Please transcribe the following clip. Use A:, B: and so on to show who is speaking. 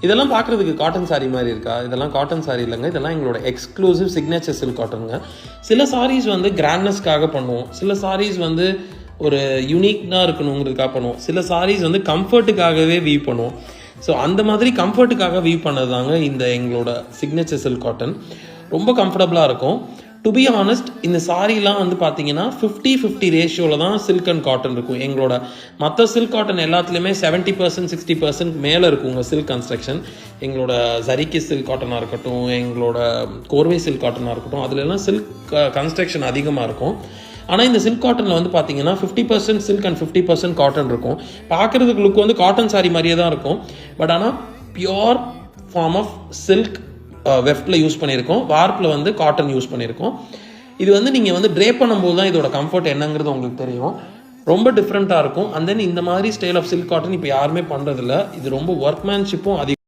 A: இதெல்லாம் பார்க்குறதுக்கு காட்டன் சாரீ மாதிரி இருக்கா? இதெல்லாம் காட்டன் சாரீ இல்லைங்க. இதெல்லாம் எங்களோட எக்ஸ்க்ளூசிவ் சிக்னேச்சர் சில்க் காட்டனுங்க. சில சாரீஸ் வந்து கிராண்ட்னஸ்க்காக பண்ணுவோம், சில சாரீஸ் வந்து ஒரு யூனிக்னாக இருக்கணுங்கிறதுக்காக பண்ணுவோம், சில சாரீஸ் வந்து கம்ஃபர்ட்டுக்காகவே வீவ் பண்ணுவோம். ஸோ அந்த மாதிரி கம்ஃபர்ட்டுக்காக வீவ் பண்ணது தாங்க இந்த எங்களோட சிக்னேச்சர் சில்க் காட்டன். ரொம்ப கம்ஃபர்டபுளாக இருக்கும். டு பி ஆனஸ்ட், இந்த சாரீலாம் வந்து பார்த்தீங்கன்னா 50-50 ரேஷியோவில் தான் சில்க் அண்ட் காட்டன் இருக்கும். எங்களோட மற்ற சில்க் காட்டன் எல்லாத்துலேயுமே 70% 60% மேலே இருக்குங்க சில்க் கன்ஸ்ட்ரக்ஷன். எங்களோட ஜரிகி சில்க் காட்டனாக இருக்கட்டும், எங்களோட கோர்வை சில்க் காட்டனாக இருக்கட்டும், அதுலலாம் சில்க் கன்ஸ்ட்ரக்ஷன் அதிகமாக இருக்கும். ஆனால் இந்த சில்க் காட்டனில் வந்து பார்த்தீங்கன்னா 50% சில்க் அண்ட் 50% காட்டன் இருக்கும். பார்க்குறதுக்கு லுக் வந்து காட்டன் சாரீ மாதிரியே தான் இருக்கும். பட் ஆனால் பியோர் ஃபார்ம் ஆஃப் சில்க் வெஃப்டில் யூஸ் பண்ணியிருக்கோம், வார்ப்பில் வந்து காட்டன் யூஸ் பண்ணியிருக்கோம். இது வந்து நீங்கள் வந்து ட்ரேப் பண்ணும்போது தான் இதோட கம்ஃபர்ட் என்னங்கிறது உங்களுக்கு தெரியும். ரொம்ப டிஃப்ரெண்ட்டாக இருக்கும். அண்ட் தென் இந்த மாதிரி ஸ்டைல் ஆஃப் சில்க் காட்டன் இப்போ யாருமே பண்ணுறதில்ல. இது ரொம்ப ஒர்க்மேன்ஷிப்பும் அதிகம்.